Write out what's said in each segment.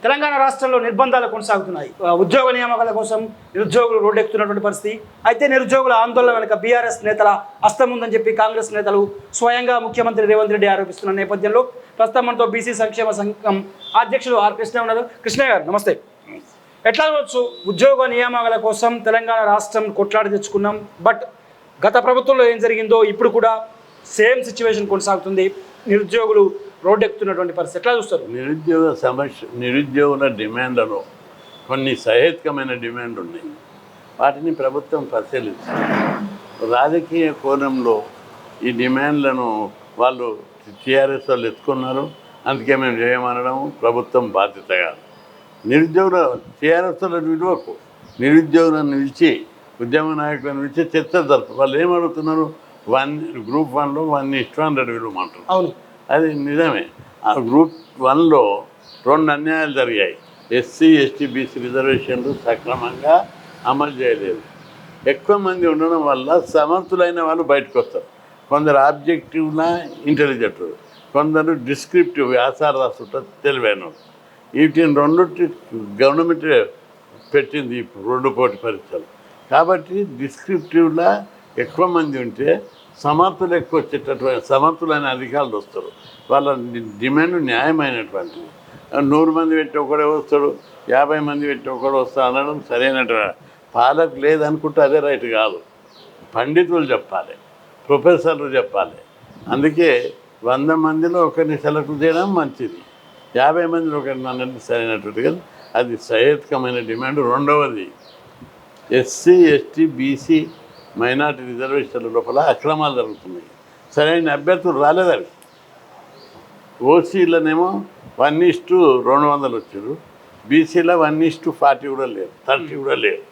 తెలంగాణ రాష్ట్రంలో నిర్బంధాలు కొనసాగుతున్నాయి. ఉద్యోగ నియామకాల కోసం నిరుద్యోగులు రోడ్డెక్కుతున్నటువంటి పరిస్థితి. అయితే నిరుద్యోగుల ఆందోళన వెనుక బీఆర్ఎస్ నేతల హస్తం ఉందని చెప్పి కాంగ్రెస్ నేతలు స్వయంగా ముఖ్యమంత్రి రేవంత్ రెడ్డి ఆరోపిస్తున్న నేపథ్యంలో ప్రస్తుతం మనతో బీసీ సంక్షేమ సంఘం అధ్యక్షుడు ఆర్ కృష్ణ ఉన్నారు. కృష్ణ గారు నమస్తే. ఎట్లా కావచ్చు, ఉద్యోగ నియామకాల కోసం తెలంగాణ రాష్ట్రం కొట్లాడి తెచ్చుకున్నాం. బట్ గత ప్రభుత్వంలో ఏం జరిగిందో ఇప్పుడు కూడా సేమ్ సిచ్యువేషన్ కొనసాగుతుంది. నిరుద్యోగులు రోడ్డు ఎక్కుతున్నటువంటి పరిస్థితి ఎట్లా చూస్తారు? నిరుద్యోగ సమస్య, నిరుద్యోగుల డిమాండ్లలో కొన్ని సహేతుకమైన డిమాండ్లు ఉన్నాయి. వాటిని ప్రభుత్వం పరిశీలిస్తుంది. రాజకీయ కోణంలో ఈ డిమాండ్లను వాళ్ళు టీఆర్ఎస్ వాళ్ళు ఎత్తుకున్నారు, అందుకే మేము చేయమనడం ప్రభుత్వం బాధ్యత కాదు. నిరుద్యోగుల టీఆర్ఎస్ వాళ్ళని విలువకు నిరుద్యోగులను నిలిచి ఉద్యమ నాయకులను నిలిచి చర్చ జరుపు. వాళ్ళు ఏమడుగుతున్నారు? గ్రూప్ 1లో 1:100 విలువమంటారు. అవును, అది నిజమే. ఆ గ్రూప్ 1లో 2 అన్యాయాలు జరిగాయి. ఎస్సీ ఎస్టీ బీసీ రిజర్వేషన్లు సక్రమంగా అమలు చేయలేదు. ఎక్కువ మంది ఉండడం వల్ల సమర్థులైన వాళ్ళు బయటకు వస్తారు. కొందరు ఆబ్జెక్టివ్లా ఇంటెలిజెంట్, కొందరు డిస్క్రిప్టివ్ వ్యాసాలు రాస్తుంటారు తెలివైన. వీటిని 2 గవర్నమెంట్ పెట్టింది ఇప్పుడు 2 పోటీ పరీక్షలు. కాబట్టి డిస్క్రిప్టివ్లా ఎక్కువ మంది ఉంటే సమర్థులు ఎక్కువ వచ్చేటటువంటి సమర్థులైన అధికారులు వస్తారు. వాళ్ళ డిమాండ్ న్యాయమైనటువంటిది. 100 మంది పెట్టి ఒకడే వస్తాడు, 50 మంది పెట్టి ఒకడు వస్తాడు అనడం సరైనటువంటి పాలకు లేదనుకుంటే అదే రైట్ కాదు. పండితులు చెప్పాలి, ప్రొఫెసర్లు చెప్పాలి. అందుకే 100 మందిలో ఒకరిని సెలెక్ట్ చేయడం మంచిది, 50 మందిలో ఒకరిని అన్నది సరైనటువంటి కదా. అది సహేతుకమైన డిమాండ్. రెండవది, ఎస్సీ ఎస్టీ బీసీ మైనార్టీ రిజర్వేషన్ల లోపల అక్రమాలు జరుగుతున్నాయి. సరైన అభ్యర్థులు రాలేదని. ఓసీలనేమో 1:200 వచ్చారు, బీసీలో 1:40 కూడా లేదు, 30 కూడా లేదు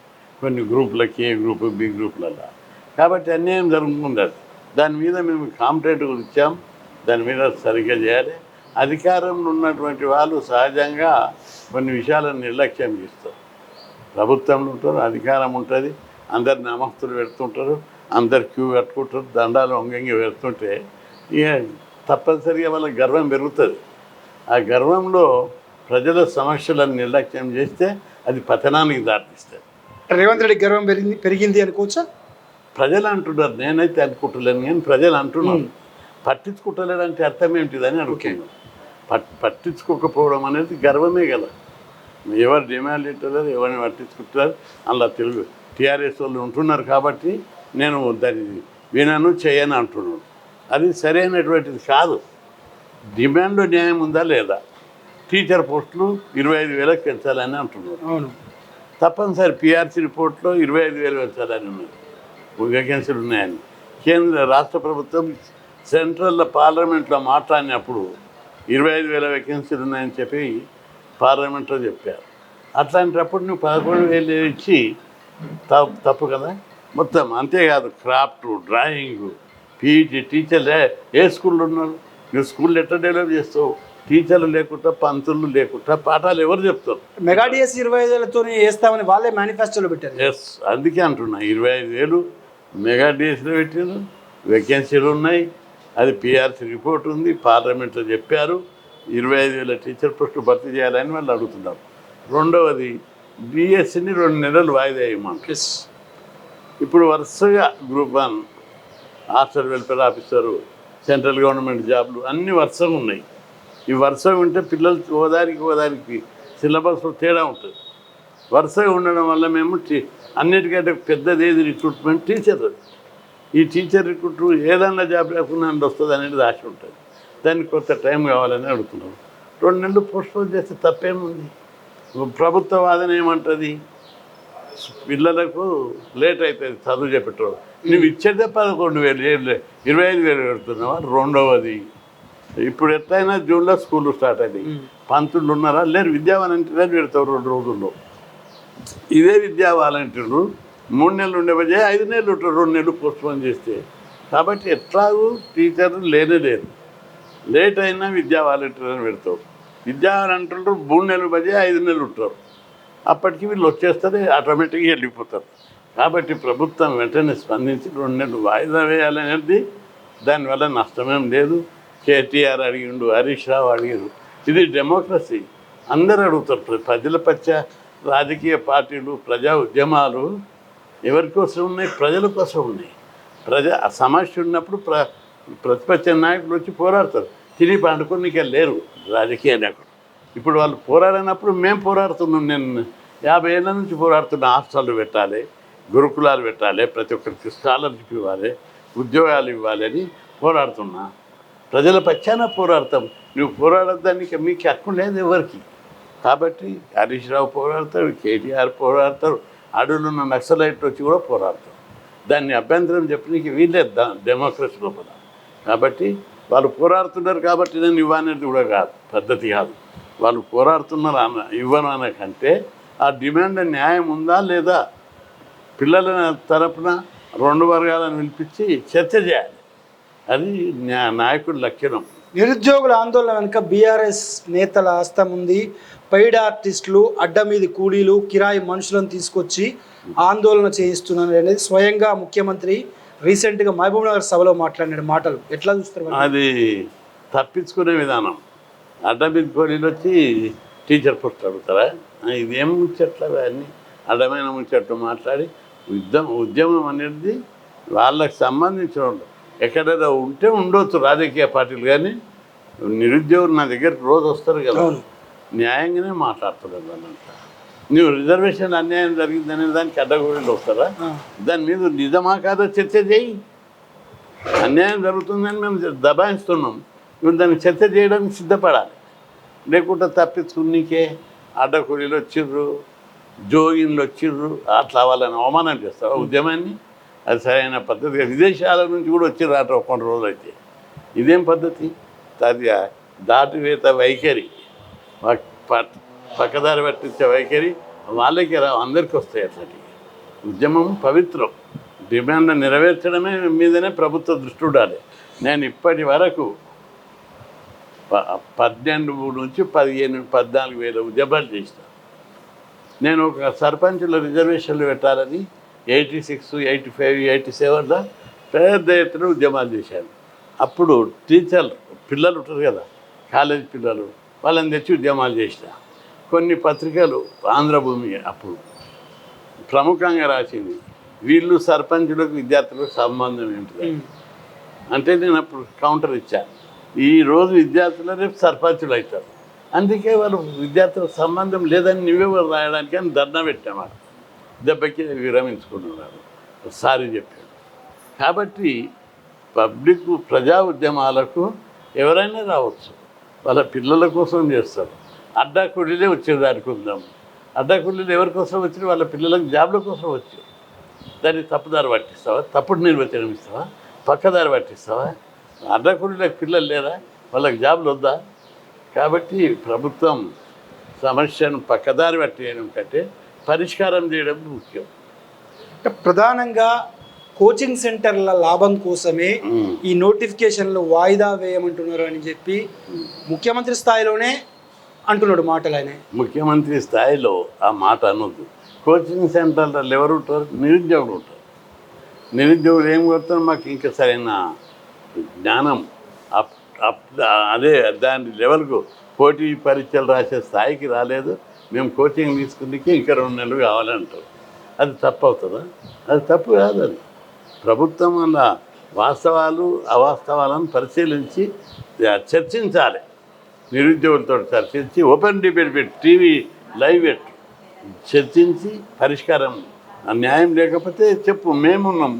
కొన్ని గ్రూపులకి, ఏ గ్రూపు బి గ్రూపులలో. కాబట్టి అన్యాయం జరుగుతుంది. దాని మీద మేము కాంప్లైంట్ ఇచ్చాం. దాని మీద సరిగ్గా చేయాలి. అధికారంలో ఉన్నటువంటి వాళ్ళు సహజంగా కొన్ని విషయాలను నిర్లక్ష్యం చేస్తారు. ప్రభుత్వంలో ఉంటారు, అధికారం ఉంటుంది, అందరు నమస్తులు పెడుతుంటారు, అందరు క్యూ కట్టుకుంటారు, దండాలు వంగంగి పెడుతుంటే ఇక తప్పనిసరిగా వాళ్ళకి గర్వం పెరుగుతుంది. ఆ గర్వంలో ప్రజల సమస్యలను నిర్లక్ష్యం చేస్తే అది పతనానికి దారితీస్తుంది. రేవంత్ రెడ్డి గర్వం పెరిగింది అనుకోవచ్చా? ప్రజలు అంటున్నారు, నేనైతే అనుకుంటలేను కానీ ప్రజలు అంటున్నారు. పట్టించుకుంటలేడంటే అర్థం ఏంటిదని అనుకున్నాను. పట్టించుకోకపోవడం అనేది గర్వమే కదా. ఎవరు డిమాండ్ ఇట్టలేదు, ఎవరిని పట్టించుకుంటారు. అలా తెలుగు టీఆర్ఎస్ వాళ్ళు ఉంటున్నారు కాబట్టి నేను దాన్ని వినను చేయను అంటున్నాను. అది సరైనటువంటిది కాదు. డిమాండ్లో న్యాయం ఉందా లేదా? టీచర్ పోస్టులు 25,000 పెంచాలని అంటున్నారు. అవును, తప్పనిసరి పిఆర్సీ రిపోర్ట్లో 25,000 పెంచాలని ఉన్నారు, వేకెన్సీలు ఉన్నాయని. రాష్ట్ర ప్రభుత్వం సెంట్రల్లో పార్లమెంట్లో మాట్లాడినప్పుడు 25,000 వేకెన్సీలు ఉన్నాయని చెప్పి పార్లమెంట్లో చెప్పారు. అట్లాంటప్పుడు నువ్వు 11,000 ఇచ్చి తప్పు కదా మొత్తం. అంతేకాదు, క్రాఫ్ట్, డ్రాయింగ్, పీజీ టీచర్లే ఏ స్కూల్లో ఉన్నారు? నువ్వు స్కూల్ ఎట్లా డెవలప్ చేస్తావు? టీచర్లు లేకుండా, పంతులు లేకుండా పాఠాలు ఎవరు చెప్తారు? మెగా డిఎస్ 25,000తో వేస్తామని వాళ్ళే మేనిఫెస్టోలో పెట్టారు. ఎస్, అందుకే అంటున్నా 25,000 మెగా డిఎస్లో పెట్టారు, వేకెన్సీలు ఉన్నాయి, అది పిఆర్సీ రిపోర్ట్ ఉంది, పార్లమెంట్లో చెప్పారు. 25,000 టీచర్ పోస్టులు భర్తీ చేయాలని వాళ్ళు అడుగుతున్నారు. రెండవది, డిఎస్సిని 2 నెలలు వాయిదా వేయమంటారు. ఇప్పుడు వరుసగా group 1 hostel welfare officer, central government జాబ్లు అన్నీ వరుసగా ఉన్నాయి. ఈ వరుసగా ఉంటే పిల్లలు ఓదానికి సిలబస్లో తేడా ఉంటుంది. వరుసగా ఉండడం వల్ల మేము అన్నిటికంటే పెద్దది ఏది రిక్రూట్మెంట్ టీచర్. ఈ టీచర్ రిక్రూట్ ఏదన్నా జాబ్ లేకుండా వస్తుంది అనేది ఆశ ఉంటుంది. దానికి కొంత టైం కావాలని అడుగుతున్నాం. 2 నెలలు పోస్ట్పోన్ చేస్తే తప్పేముంది? ప్రభుత్వ వాదన ఏమంటుంది? పిల్లలకు లేట్ అవుతుంది చదువు చెప్పేటోడు. నువ్వు ఇచ్చేదే 11,000, 25,000 పెడుతున్నావా? రెండవది, ఇప్పుడు ఎట్లయినా జూన్లో స్కూళ్ళు స్టార్ట్ అయ్యాయి. పంతులు ఉన్నారా? లేరు. విద్యా వాలంటీర్లు పెడతావు 2 రోజుల్లో. ఇదే విద్యా వాలంటీర్లు 3 నెలలు ఉండే బజాయ 5 నెలలు ఉంటారు, 2 నెలలు పోస్ట్పోన్ చేస్తే. కాబట్టి ఎట్లాగూ టీచర్లు లేరు. లేట్ అయినా విద్యా వాలంటీర్లను పెడతావు. విద్యా వాలంటీర్లు 3 నెలలు బజాయ 5 నెలలు ఉంటారు. అప్పటికి వీళ్ళు వచ్చేస్తారు, ఆటోమేటిక్గా వెళ్ళిపోతారు. కాబట్టి ప్రభుత్వం వెంటనే స్పందించి 2 నెలలు వాయిదా వేయాలనేది, దానివల్ల నష్టమేం లేదు. కేటీఆర్ అడిగిండు, హరీష్ రావు అడిగారు. ఇది డెమోక్రసీ. అందరూ అడుగుతారు. ప్రజల పచ్చ రాజకీయ పార్టీలు, ప్రజా ఉద్యమాలు ఎవరి కోసం ఉన్నాయి? ప్రజల కోసం ఉన్నాయి. ఆ సమస్య ఉన్నప్పుడు ప్రతిపక్ష నాయకులు వచ్చి పోరాడతారు. తిరిగి పండుకోనికే లేరు రాజకీయ నాయకులు. ఇప్పుడు వాళ్ళు పోరాడినప్పుడు మేము పోరాడుతున్నాం. నేను 50 ఏళ్ళ నుంచి పోరాడుతున్న. హాస్టళ్ళు పెట్టాలి, గురుకులాలు పెట్టాలి, ప్రతి ఒక్కరికి స్కాలర్షిప్ ఇవ్వాలి, ఉద్యోగాలు ఇవ్వాలి అని పోరాడుతున్నా. ప్రజల పక్షాన పోరాడతాం. నువ్వు పోరాడడానికి మీకు హక్కు లేదు ఎవరికి. కాబట్టి హరీష్ రావు పోరాడతారు, కేటీఆర్ పోరాడతారు, అడవులున్న నక్సలైట్లు వచ్చి కూడా పోరాడతారు. దాన్ని అభ్యంతరం చెప్పడానికి వీళ్ళే డెమోక్రసీ లోపల. కాబట్టి వాళ్ళు పోరాడుతున్నారు కాబట్టి నేను ఇవ్వనేది కూడా కాదు, పద్ధతి కాదు. వాళ్ళు పోరాడుతున్నారు ఇవ్వను అనే కంటే ఆ డిమాండ్ న్యాయం ఉందా లేదా, పిల్లల తరపున 2 వర్గాలను పిలిపించి చర్చ చేయాలి. అది నాయకుడి లక్షణం. నిరుద్యోగుల ఆందోళన వెనుక బీఆర్ఎస్ నేతల హస్తం ఉంది. పెయిడ్ ఆర్టిస్టులు, అడ్డ మీది కూలీలు, కిరాయి మనుషులను తీసుకొచ్చి ఆందోళన చేయిస్తున్నారు అనేది స్వయంగా ముఖ్యమంత్రి రీసెంట్గా మహబూబ్ నగర్ సభలో మాట్లాడిన మాటలు ఎట్లా చూస్తారు? అది తప్పించుకునే విధానం. అడ్డ మీది కూలీలు వచ్చి టీచర్ పోస్ట్ అడుగుతారా? ఇదేం ముచ్చట్లు అన్నీ అడ్డమైన ముచ్చట్లు మాట్లాడి ఉద్యమం అనేది వాళ్ళకి సంబంధించిన ఎక్కడైనా ఉంటే ఉండొచ్చు రాజకీయ పార్టీలు, కానీ నిరుద్యోగులు నా దగ్గరికి రోజు వస్తారు కదా, న్యాయంగానే మాట్లాడుతున్నారు. వాళ్ళంతా నువ్వు రిజర్వేషన్ అన్యాయం జరిగిందనే దానికి అడ్డగోడీలు వస్తారా? దాని మీద నిజమా కాదో చర్చ చేయి. అన్యాయం జరుగుతుందని మేము దబాయిస్తున్నాం, ఇప్పుడు దానికి చర్చ చేయడానికి సిద్ధపడాలి. లేకుంటే తప్పించుకున్నీకే అడ్డకూలీలు వచ్చిర్రు, జోగిన్లు వచ్చిర్రు, అట్లా వాళ్ళని అవమానం చేస్తారు ఉద్యమాన్ని. అది సరైన పద్ధతి. విదేశాల నుంచి కూడా వచ్చిర్రు అట్లా కొన్ని రోజులు అయితే. ఇదేం పద్ధతి? అది దాటివేత వైఖరి, పక్కదారి పట్టించే వైఖరి వాళ్ళకి అందరికీ వస్తాయి. అట్లాంటి ఉద్యమం పవిత్రం. డిమాండ్ నెరవేర్చడమే మీదనే ప్రభుత్వ దృష్టి ఉండాలి. నేను ఇప్పటి వరకు 12 నుంచి 14 వేల ఉద్యమాలు చేసిన. నేను ఒక సర్పంచుల రిజర్వేషన్లు పెట్టాలని 86, 85, 87 పెద్ద ఎత్తున ఉద్యమాలు చేశాను. అప్పుడు టీచర్లు పిల్లలు ఉంటారు కదా, కాలేజీ పిల్లలు, వాళ్ళని తెచ్చి ఉద్యమాలు చేసిన. కొన్ని పత్రికలు ఆంధ్రభూమి అప్పుడు ప్రముఖంగా రాసింది, వీళ్ళు సర్పంచులకు విద్యార్థులకు సంబంధం ఏంటిది అంటే. నేను అప్పుడు కౌంటర్ ఇచ్చాను, ఈరోజు విద్యార్థులు రేపు సర్పంచులు అవుతారు, అందుకే వాళ్ళు విద్యార్థులకు సంబంధం లేదని నువ్వే రాయడానికి అని ధర్నా పెట్టామాట. దెబ్బకి విరమించుకున్నారు, సారీ చెప్పాడు. కాబట్టి పబ్లిక్ ప్రజా ఉద్యమాలకు ఎవరైనా రావచ్చు, వాళ్ళ పిల్లల కోసం చేస్తారు. అడ్డాకుళ్ళే వచ్చేదానికి ఉందాం. అడ్డాకుళ్ళీలు ఎవరి కోసం వచ్చి? వాళ్ళ పిల్లలకు జాబ్ల కోసం వచ్చి. దాన్ని తప్పుదారి పట్టిస్తావా? తప్పుడు నిర్వచనం ఇస్తావా? పక్కదారి పట్టిస్తావా? అడ్డాకుళ్ళీలకు పిల్లలు లేరా? వాళ్ళకి జాబ్లు వద్దా? కాబట్టి ప్రభుత్వం సమస్యను పక్కదారి పట్టేయడం కంటే పరిష్కారం చేయడం ముఖ్యం. ప్రధానంగా కోచింగ్ సెంటర్ల లాభం కోసమే ఈ నోటిఫికేషన్లు వాయిదా వేయమంటున్నారు అని చెప్పి ముఖ్యమంత్రి స్థాయిలోనే అంటున్నాడు మాటలు. ఆయన ముఖ్యమంత్రి స్థాయిలో ఆ మాట అనొద్దు. కోచింగ్ సెంటర్లలో ఎవరు ఉంటారు? నిరుద్యోగులు ఉంటారు. నిరుద్యోగులు ఏం కొడతారు? మాకు ఇంకా సరైన జ్ఞానం అదే దాని లెవెల్కు పోటీ పరీక్షలు రాసే స్థాయికి రాలేదు, మేము కోచింగ్ తీసుకుందికి ఇంకా 2 నెలలు కావాలంటారు. అది తప్పు అవుతుందా? అది తప్పు కాదు. అది ప్రభుత్వం వల్ల వాస్తవాలు అవాస్తవాలను పరిశీలించి చర్చించాలి. నిరుద్యోగులతో చర్చించి ఓపెన్ డిబేట్ పెట్టి, టీవీ లైవ్ పెట్టి చర్చించి పరిష్కారం. న్యాయం లేకపోతే చెప్పు, మేమున్నాం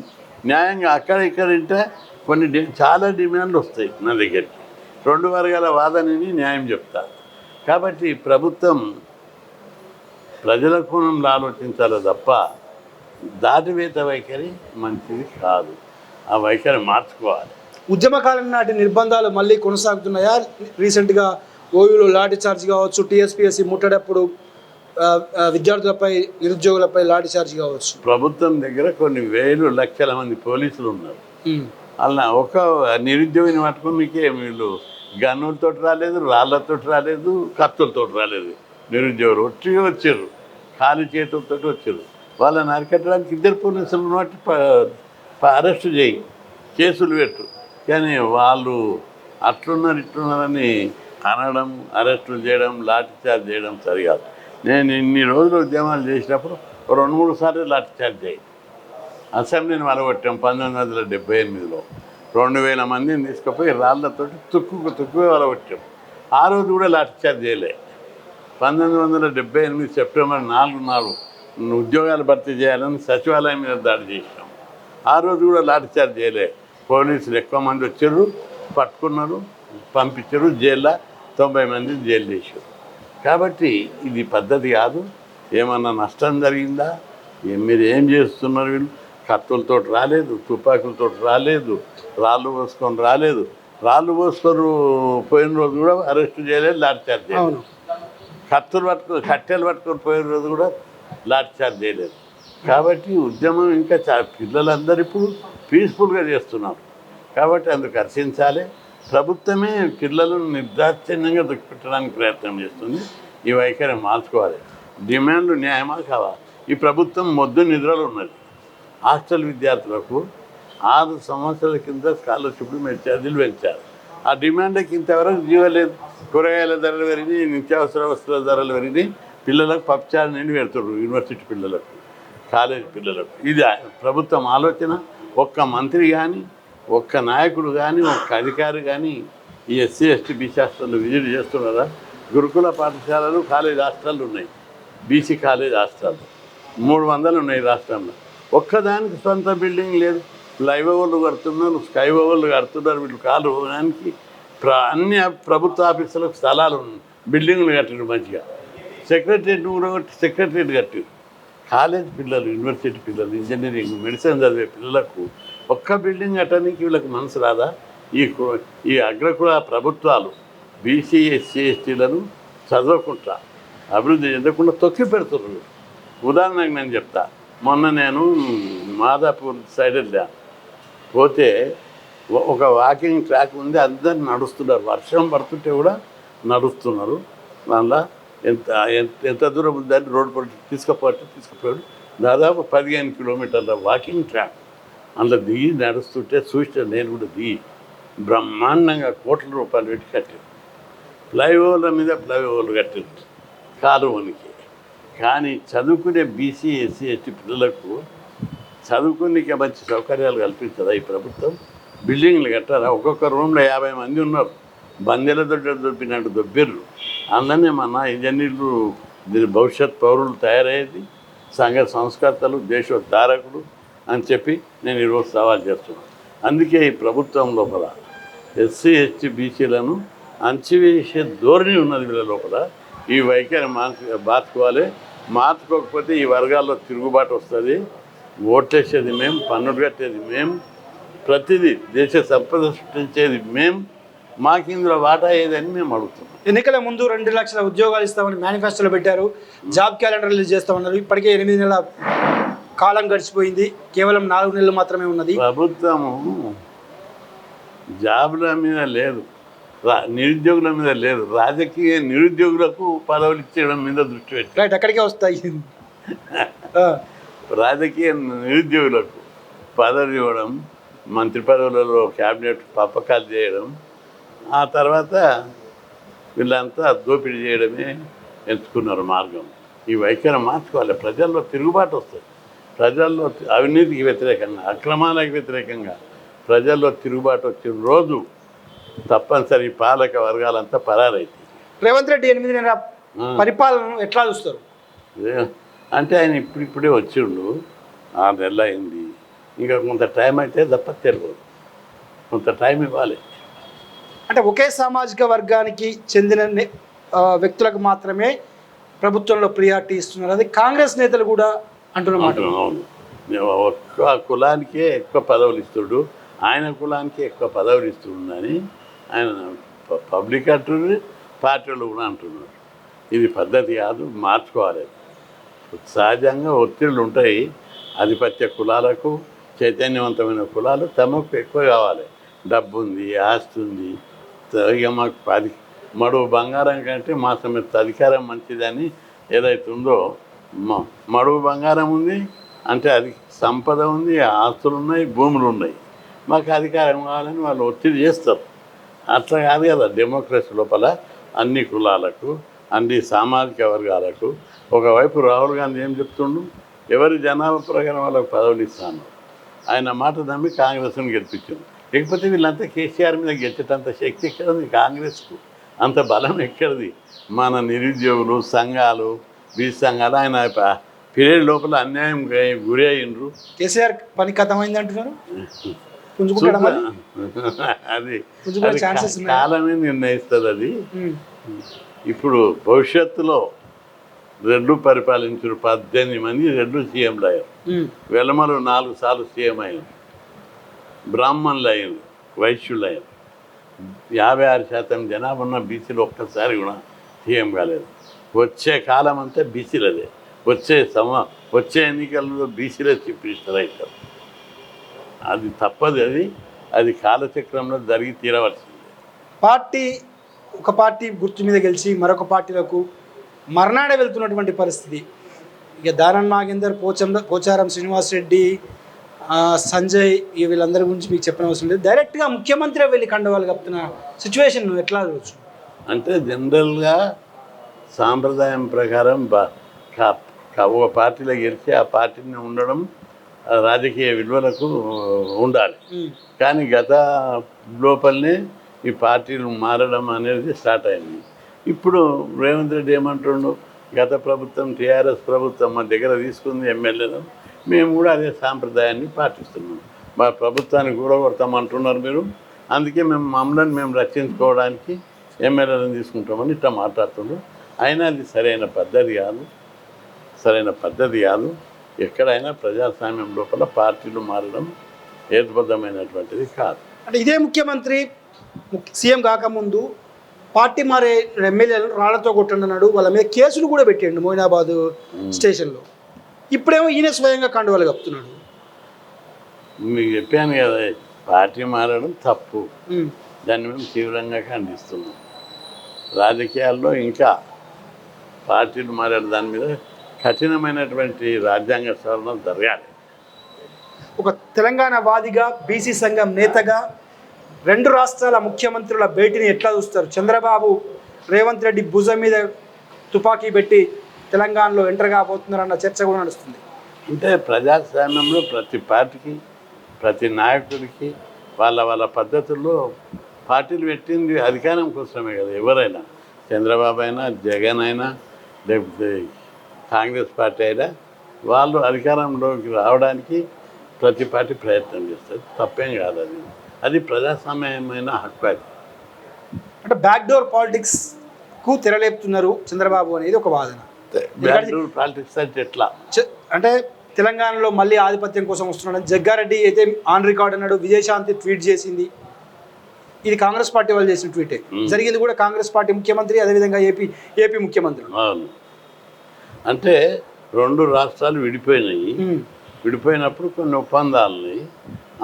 న్యాయంగా. అక్కడ ఇక్కడ ఉంటే చాలా డిమాండ్లు వస్తాయి నా దగ్గరికి. 2 వర్గాల వాదనని న్యాయం చెప్తా. కాబట్టి ప్రభుత్వం ప్రజల కోణంలో ఆలోచించాలి తప్ప దాటివేత వైఖరి మంచిది కాదు. ఆ వైఖరి మార్చుకోవాలి. ఉద్యమకాలం నాటి నిర్బంధాలు మళ్ళీ కొనసాగుతున్నాయా? రీసెంట్గా ఓయూలో లాఠీ చార్జ్ కావచ్చు, టీఎస్పీఎస్సీ ముట్టడప్పుడు విద్యార్థులపై నిరుద్యోగులపై లాఠీ చార్జ్ కావచ్చు. ప్రభుత్వం దగ్గర కొన్ని వేలు లక్షల మంది పోలీసులు ఉన్నారు. అలా ఒక నిరుద్యోగిని పట్టుకుని మీకే వీళ్ళు గన్నులతో రాలేదు, రాళ్లతో రాలేదు, కత్తులతో రాలేదు. నిరుద్యోగులు ఒట్టిగా వచ్చారు, ఖాళీ చేతులతో వచ్చారు. వాళ్ళని అరికట్టడానికి 2 పోలీసులను బట్టి అరెస్టు చేయి, కేసులు పెట్టు. కానీ వాళ్ళు అట్లున్నారు ఇట్లున్నారని అనడం, అరెస్టులు చేయడం, లాఠీచార్జ్ చేయడం సరికాదు. నేను ఇన్ని రోజులు ఉద్యమాలు చేసినప్పుడు 2-3 సార్లు లాఠీచార్జ్ చేయాలి. అసెంబ్లీని వలగొట్టాం 1978లో. 2000 మందిని తీసుకుపోయి రాళ్లతోటి తుక్కు వలగొట్టాం. ఆ రోజు కూడా లాఠీచార్జ్ చేయలే. 1978 సెప్టెంబర్ 4 ఉద్యోగాలు భర్తీ చేయాలని సచివాలయం మీద దాడి చేసినాం. ఆ రోజు కూడా లాఠీచార్జ్ చేయలే. పోలీసులు ఎక్కువ మంది వచ్చారు, పట్టుకున్నారు, పంపించారు జైల్లో. 90 మంది జైలు చేశారు. కాబట్టి ఇది పద్ధతి కాదు. ఏమన్నా నష్టం జరిగిందా? మీరు ఏం చేస్తున్నారు? వీళ్ళు కత్తులతో రాలేదు, తుపాకులతో రాలేదు, రాళ్ళు పోసుకొని రాలేదు. రాళ్ళు పోసుకొని పోయిన రోజు కూడా అరెస్ట్ చేయలేదు, లాఠీచార్జ్ చేయలేదు. కట్టెలు పట్టుకొని పోయిన రోజు కూడా లాఠీచార్జ్ చేయలేదు. కాబట్టి ఉద్యమం ఇంకా పిల్లలందరూ ఇప్పుడు పీస్ఫుల్గా చేస్తున్నారు. కాబట్టి అందుకు హర్షించాలి. ప్రభుత్వమే పిల్లలను నిర్దాక్షిణ్యంగా దుఃఖపెట్టడానికి ప్రయత్నం చేస్తుంది. ఈ వైఖరి మార్చుకోవాలి. డిమాండ్లు న్యాయమా కావా? ఈ ప్రభుత్వం మొద్దు నిద్రలు ఉన్నది. హాస్టల్ విద్యార్థులకు 6 సంవత్సరాల కింద స్కాలర్షిప్లు ఛార్జీలు పెంచారు. ఆ డిమాండ్కి ఇంతవరకు జీవలేదు. కూరగాయల ధరలు పెరిగినాయి, నిత్యావసర వస్తువుల ధరలు పెరిగినాయి. పిల్లలకు పప్పుచారు నిండి పెడుతున్నారు, యూనివర్సిటీ పిల్లలకు, కాలేజీ పిల్లలకు. ఇది ప్రభుత్వం ఆలోచన. ఒక్క మంత్రి కానీ, ఒక్క నాయకుడు కానీ, ఒక్క అధికారి కానీ ఈ ఎస్సీ ఎస్టీ బీసీ హాస్టల్లో విజిట్ చేస్తున్నారా? గురుకుల పాఠశాలలు, కాలేజ్ హాస్టళ్ళు ఉన్నాయి. బీసీ కాలేజ్ హాస్టళ్ళు 300 ఉన్నాయి రాష్ట్రంలో. ఒక్కదానికి సొంత బిల్డింగ్ లేదు. ఫ్లైఓవర్లు కడుతున్నారు, స్కై ఓవర్లు కడుతున్నారు. వీళ్ళు కాలు పోవడానికి అన్ని ప్రభుత్వ ఆఫీసులకు స్థలాలు ఉన్నాయి, బిల్డింగ్లు కట్టారు మంచిగా. సెక్రటరియట్ కూడా సెక్రటరియట్ కట్టారు. కాలేజ్ పిల్లలు, యూనివర్సిటీ పిల్లలు, ఇంజనీరింగ్, మెడిసిన్ చదివే పిల్లలకు ఒక్క బిల్డింగ్ కట్టడానికి వీళ్ళకి మనసు రాదా? ఈ అగ్రకుల ప్రభుత్వాలు బీసీ ఎస్సీ ఎస్టీలను చదవకుండా, అభివృద్ధి చెందకుండా తొక్కి పెడుతున్నారు. ఉదాహరణకు నేను చెప్తా. మొన్న నేను మాదాపూర్ సైడ్ వెళ్ళా. పోతే ఒక వాకింగ్ ట్రాక్ ఉంది, అందరు నడుస్తున్నారు. వర్షం పడుతుంటే కూడా నడుస్తున్నారు. దానిలో ఎంత దూరం ఉందని రోడ్డు పడి తీసుకుపోయాడు. దాదాపు 15 కిలోమీటర్ల వాకింగ్ ట్రాక్. అందులో దిగి నడుస్తుంటే చూసిన నేను కూడా దిగి బ్రహ్మాండంగా కోట్ల రూపాయలు పెట్టి కట్టారు. ఫ్లైఓవర్ల మీద ఫ్లైఓవర్లు కట్టారు కాలువనికి. కానీ చదువుకునే బీసీ ఎస్సీ ఎస్టీ పిల్లలకు చదువుకునేకి మంచి సౌకర్యాలు కల్పించదా ఈ ప్రభుత్వం? బిల్డింగ్లు కట్టారా? ఒక్కొక్క రూమ్లో 50 మంది ఉన్నారు. బందెల దొబ్బినట్టు దొబ్బిర్రు. అందులోనే మన ఇంజనీర్లు, దీని భవిష్యత్ పౌరులు తయారయ్యేది, సంఘ సంస్కర్తలు, దేశోద్ధారకులు అని చెప్పి నేను ఈరోజు సవాల్ చేస్తున్నాను. అందుకే ఈ ప్రభుత్వం లోపల ఎస్సీ ఎస్టీ బీసీలను అణచివేసే ధోరణి ఉన్నది వీళ్ళ లోపల. ఈ వైఖరి మార్చుకోవాలి. మార్చుకోకపోతే ఈ వర్గాల్లో తిరుగుబాటు వస్తుంది. ఓట్లేసేది మేము, పన్నులు కట్టేది మేము, ప్రతిదీ దేశ సంపద సృష్టించేది మేము, మాకు ఇందులో వాటా ఏదని మేము అడుగుతున్నాం. ఎన్నికల ముందు 2 లక్షల ఉద్యోగాలు ఇస్తామని మేనిఫెస్టోలో పెట్టారు. జాబ్ క్యాలెండర్ రిలీజ్ చేస్తామన్నారు. ఇప్పటికే 8 నెలల కాలం గడిచిపోయింది. కేవలం 4 నెలలు మాత్రమే ఉన్నది. ప్రభుత్వము జాబుల మీద లేదు, నిరుద్యోగుల మీద లేదు, రాజకీయ నిరుద్యోగులకు పదవులు ఇచ్చడం మీద దృష్టి పెట్టి రైట్ అక్కడికే వస్తాయి. రాజకీయ నిరుద్యోగులకు పదవి ఇవ్వడం, మంత్రి పదవులలో క్యాబినెట్ పప్పకాలు చేయడం, ఆ తర్వాత వీళ్ళంతా దోపిడీ చేయడమే ఎంచుకున్నారు మార్గం. ఈ వైఖరి మార్చుకోవాలి. ప్రజల్లో తిరుగుబాటు వస్తుంది. ప్రజల్లో అవినీతికి వ్యతిరేకంగా, అక్రమాలకు వ్యతిరేకంగా ప్రజల్లో తిరుగుబాటు వచ్చిన రోజు తప్పనిసరి పాలక వర్గాలంతా పరారైతే. రేవంత్ రెడ్డి 8 నెలల పరిపాలనను ఎట్లా చూస్తారు? అంటే ఆయన ఇప్పుడిప్పుడే వచ్చిండు, 6 నెలలు అయింది. ఇంకా కొంత టైం అయితే తప్ప తెలియదు. కొంత టైం ఇవ్వాలి. అంటే ఒకే సామాజిక వర్గానికి చెందిన వ్యక్తులకు మాత్రమే ప్రభుత్వంలో ప్రియారిటీ ఇస్తున్నారు. అది కాంగ్రెస్ నేతలు కూడా అంటున్నమాట. అవును, ఒక్క కులానికే ఎక్కువ పదవులు ఇస్తుడు, ఆయన కులానికే ఎక్కువ పదవులు ఇస్తుందని ఆయన పబ్లిక్ అంటున్నారు, పార్టీలు కూడా అంటున్నారు. ఇది పద్ధతి కాదు, మార్చుకోవాలి. సహజంగా ఒత్తిళ్ళు ఉంటాయి. ఆధిపత్య కులాలకు, చైతన్యవంతమైన కులాలు తమకు ఎక్కువ కావాలి. డబ్బు ఉంది, ఆస్తి ఉంది. ఇక మాకు మడుగు బంగారం కంటే మా సమేత అధికారం మంచిదని ఏదైతే ఉందో, మడుగు బంగారం ఉంది అంటే అది సంపద ఉంది, ఆస్తులు ఉన్నాయి, భూములు ఉన్నాయి, మాకు అధికారం కావాలని వాళ్ళు ఒత్తిడి చేస్తారు. అట్లా కాదు కదా డెమోక్రసీ లోపల. అన్ని కులాలకు, అన్ని సామాజిక వర్గాలకు. ఒకవైపు రాహుల్ గాంధీ ఏం చెప్తుండు, ఎవరి జనాభా ప్రకారం వాళ్ళకు పదవులు ఇస్తాను. ఆయన మాట నమ్మి కాంగ్రెస్ను గెలిపించింది. లేకపోతే వీళ్ళంతా కేసీఆర్ మీద గెలిచేటంత శక్తి ఎక్కడుంది కాంగ్రెస్కు? అంత బలం ఎక్కడిది? మన నిరుద్యోగులు, సంఘాలు, బీసీ సంఘాలు ఆయన పీరియడ్ లోపల అన్యాయం గురి అయ్యిండ్రు. కేసీఆర్ పని కథమైంది అంటున్నారు. అది కాలమే నిర్ణయిస్తుంది. అది ఇప్పుడు భవిష్యత్తులో రెడ్లు పరిపాలించారు. 18 మంది రెడ్లు సీఎంలు అయ్యారు. వెలమలు 4 సార్లు సీఎం అయ్యారు. బ్రాహ్మణులు అయ్యారు, వైశ్యులు అయ్యారు. 56% జనాభా ఉన్న బీసీలు ఒక్కసారి కూడా సీఎం కాలేదు. వచ్చే కాలం అంతా బీసీలదే. వచ్చే ఎన్నికల్లో బీసీలే చీఫ్ మినిస్టర్ అవుతారు. అది తప్పదు. అది కాలచక్రంలో జరిగి తీరవలసింది. ఒక పార్టీ గుర్తు మీద గెలిచి మరొక పార్టీలకు మర్నాడే వెళ్తున్నటువంటి పరిస్థితి. ఇక దానం నాగేందర్, పోచారం శ్రీనివాసరెడ్డి, సంజయ్, వీళ్ళందరి గురించి మీకు చెప్పిన అవసరం లేదు. డైరెక్ట్గా ముఖ్యమంత్రి వెళ్ళి కండవాళ్ళు కప్పుతున్న సిచ్యువేషన్ ఎట్లా చూడవచ్చు? అంటే జనరల్గా సాంప్రదాయం ప్రకారం ఒక పార్టీలో గెలిచి ఆ పార్టీని ఉండడం రాజకీయ విలువలకు ఉండాలి. కానీ గత లోపలనే ఈ పార్టీలు మారడం అనేది స్టార్ట్ అయింది. ఇప్పుడు రేవంత్ రెడ్డి ఏమంటుండు, గత ప్రభుత్వం టీఆర్ఎస్ ప్రభుత్వం మా దగ్గర తీసుకుంది ఎమ్మెల్యేలు, మేము కూడా అదే సాంప్రదాయాన్ని పాటిస్తున్నాం. మా ప్రభుత్వాన్ని కూడా కొడతామంటున్నారు మీరు, అందుకే మమ్మల్ని మేము రక్షించుకోవడానికి ఎమ్మెల్యేలను తీసుకుంటామని ఇట్లా మాట్లాడుతుండ్రు. అయినా అది సరైన పద్ధతి కాదు. ఎక్కడైనా ప్రజాస్వామ్యం లోపల పార్టీలు మారడం హేతుబద్ధమైనటువంటిది కాదు. అంటే ఇదే ముఖ్యమంత్రి సీఎం కాకముందు పార్టీ మారే ఎమ్మెల్యేలను రాళ్లతో కొట్టండి, వాళ్ళ మీద కేసులు కూడా పెట్టండి మోయినాబాద్ స్టేషన్లో. ఇప్పుడేమో ఈయన స్వయంగా కండువాలు కప్పుతున్నాడు. మీకు చెప్పాను కదా, పార్టీ మారడం తప్పు. దాన్ని మేము తీవ్రంగా ఖండిస్తున్నాం. రాజకీయాల్లో ఇంకా పార్టీలు మారాడు, దాని మీద కఠినమైనటువంటి రాజ్యాంగ సవరణ జరగాలి. ఒక తెలంగాణ వాదిగా, బీసీ సంఘం నేతగా 2 రాష్ట్రాల ముఖ్యమంత్రుల భేటీని ఎట్లా చూస్తారు? చంద్రబాబు రేవంత్ రెడ్డి భుజం మీద తుపాకీ పెట్టి తెలంగాణలో ఎంటర్ కాబోతున్నారన్న చర్చ కూడా నడుస్తుంది. అంటే ప్రజాస్వామ్యంలో ప్రతి పార్టీకి, ప్రతి నాయకుడికి వాళ్ళ పద్ధతుల్లో పార్టీలు పెట్టింది అధికారం కోసమే కదా. ఎవరైనా, చంద్రబాబు అయినా, జగన్ అయినా, లేకపోతే కాంగ్రెస్ పార్టీ అయినా, వాళ్ళు అధికారంలోకి రావడానికి ప్రతి పార్టీ ప్రయత్నం చేస్తుంది. తప్పేం కాదు. అది ప్రజాస్వామ్యమైన హక్కు. అది అంటే బ్యాక్డోర్ పాలిటిక్స్కు తెరలేపుతున్నారు చంద్రబాబు అనేది ఒక వాదన. బ్యాక్డోర్ పాలిటిక్స్ అంటే ఎట్లా అంటే తెలంగాణలో మళ్ళీ ఆధిపత్యం కోసం వస్తున్నాడు. జగ్గారెడ్డి అయితే ఆన్ రికార్డ్ అన్నాడు. విజయశాంతి ట్వీట్ చేసింది. ఇది కాంగ్రెస్ పార్టీ వాళ్ళు చేసిన ట్వీటే. జరిగింది కూడా కాంగ్రెస్ పార్టీ ముఖ్యమంత్రి, అదేవిధంగా ఏపీ ముఖ్యమంత్రి. అవును. అంటే 2 రాష్ట్రాలు విడిపోయినప్పుడు కొన్ని ఒప్పందాలని,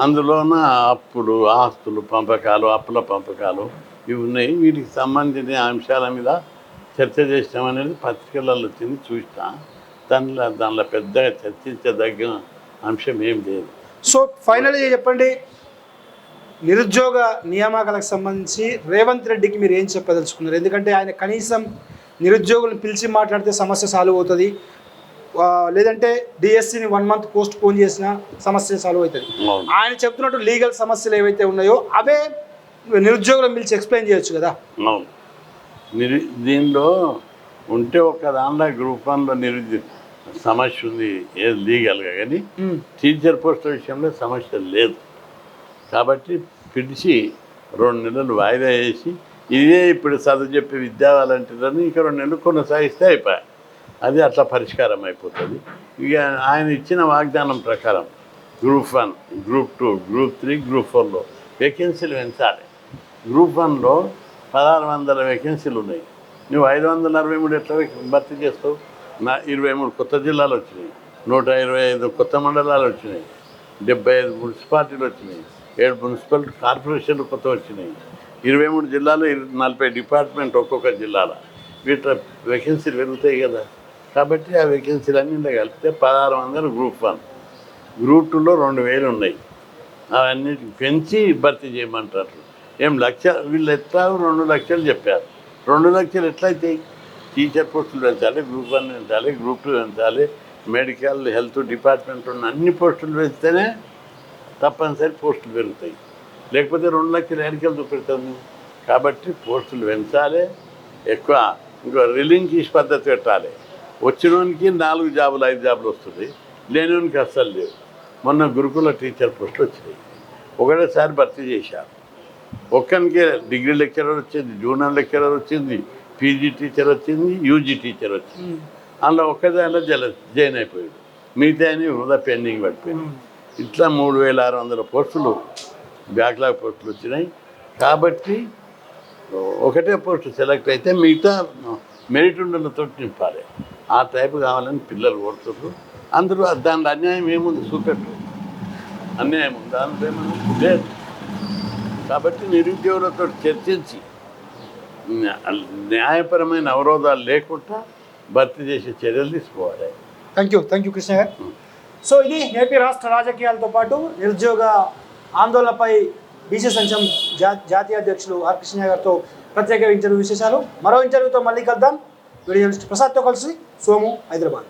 అందులోన అప్పులు, ఆస్తులు పంపకాలు, అప్పుల పంపకాలు ఇవి ఉన్నాయి. వీటికి సంబంధించిన అంశాల మీద చర్చ చేసినాం అనేది పత్రికలలో వచ్చింది, చూసినా. దానిలో పెద్దగా చర్చించదగిన అంశం ఏం లేదు. సో ఫైనల్గా చెప్పండి, నిరుద్యోగ నియామకాలకు సంబంధించి రేవంత్ రెడ్డికి మీరు ఏం చెప్పదలుచుకున్నారు? ఎందుకంటే ఆయన కనీసం నిరుద్యోగులను పిలిచి మాట్లాడితే సమస్య సాల్వ్ అవుతుంది, లేదంటే డిఎస్సిని 1 మంత్ పోస్ట్ పోన్ చేసిన సమస్య సాల్వ్ అవుతుంది. ఆయన చెప్తున్నట్టు లీగల్ సమస్యలు ఏవైతే ఉన్నాయో అవే నిరుద్యోగులను పిలిచి ఎక్స్ప్లెయిన్ చేయొచ్చు కదా. దీనిలో ఉంటే ఒక దాంట్లో గ్రూప్ 1లో నిరుద్యోగ సమస్య ఉంది లీగల్గా, కానీ టీచర్ పోస్టుల విషయంలో సమస్య లేదు. కాబట్టి పిలిచి 2 నెలలు వాయిదా వేసి, ఇదే ఇప్పుడు చదువు చెప్పే విద్యావాలంటీర్లని ఇంకా 2 నెలలు కొనసాగిస్తే అయిపోయాయి. అది అట్లా పరిష్కారం అయిపోతుంది. ఇక ఆయన ఇచ్చిన వాగ్దానం ప్రకారం గ్రూప్ 1, గ్రూప్ 2, గ్రూప్ 3, గ్రూప్ 4లో వేకెన్సీలు పెంచాలి. గ్రూప్ 1లో 1600 వేకెన్సీలు ఉన్నాయి. నువ్వు 563 ఎట్లా భర్తీ చేస్తావు? 23 కొత్త జిల్లాలు వచ్చినాయి, 125 కొత్త మండలాలు వచ్చినాయి, 75 మున్సిపాలిటీలు వచ్చినాయి, 7 మున్సిపల్ కార్పొరేషన్లు కొత్త వచ్చినాయి, 23 జిల్లాలు, 40 డిపార్ట్మెంట్ ఒక్కొక్క జిల్లాలో. వీటి వేకెన్సీలు పెరుగుతాయి కదా. కాబట్టి ఆ వేకెన్సీలన్నీ కలిపితే 1600 గ్రూప్ 1. గ్రూప్ 2లో 2000 ఉన్నాయి. అవన్నిటికి పెంచి భర్తీ చేయమంటారు. ఏం వీళ్ళు ఎట్లా 2 లక్షలు చెప్పారు. 2 లక్షలు ఎట్లయితాయి? టీచర్ పోస్టులు పెంచాలి, గ్రూప్ 1 పెంచాలి, గ్రూప్ 2 పెంచాలి, మెడికల్ హెల్త్ డిపార్ట్మెంట్ ఉన్న అన్ని పోస్టులు పెంచితేనే తప్పనిసరి పోస్టులు పెరుగుతాయి. లేకపోతే 2 లక్షలు ఎన్నికలు చూపెడతాము. కాబట్టి పోస్టులు పెంచాలి, ఎక్కువ ఇంకో రిలింకిష్ పద్ధతి పెట్టాలి. వచ్చినోనికి 4 జాబులు 5 జాబులు వస్తుంది, లేనివానికి అస్సలు లేవు. మొన్న గురుకుల టీచర్ పోస్టులు వచ్చినాయి, ఒకటేసారి భర్తీ చేశారు. ఒక్కరికి డిగ్రీ లెక్చరర్ వచ్చింది, జూనియర్ లెక్చరర్ వచ్చింది, పీజీ టీచర్ వచ్చింది, యూజీ టీచర్ వచ్చింది. అందులో ఒక్కదానిలో జాయిన్ అయిపోయాడు, మిగతా అని వృధా పెండింగ్ పడిపోయింది. ఇట్లా 3600 పోస్టులు బ్యాక్లాగ్ పోస్టులు వచ్చినాయి. కాబట్టి ఒకటే పోస్టు సెలెక్ట్ అయితే మిగతా మెరిట్ ఉండలతో నింపాలి. ఆ టైపు కావాలని పిల్లలు కోరుతున్నారు. అందరూ దాంట్లో అన్యాయం ఏముంది చూపెట్టు, అన్యాయం ఉంది దాంట్లో ఏముంది లేదు. కాబట్టి నిరుద్యోగులతో చర్చించి న్యాయపరమైన అవరోధాలు లేకుండా భర్తీ చేసే చర్యలు తీసుకోవాలి. థ్యాంక్ యూ కృష్ణ గారు. సో ఇది ఏపీ రాష్ట్ర రాజకీయాలతో పాటు నిరుద్యోగ ఆందోళనపై బీసీ సంక్షేమ జాతీయ అధ్యక్షులు ఆర్ కృష్ణ గారితో ప్రత్యేక ఇంటర్వ్యూ విశేషాలు. మరో ఇంటర్వ్యూతో మళ్ళీ కలుద్దాం. వీడియో జర్నలిస్ట్ ప్రసాద్తో కలిసి సోము, హైదరాబాద్.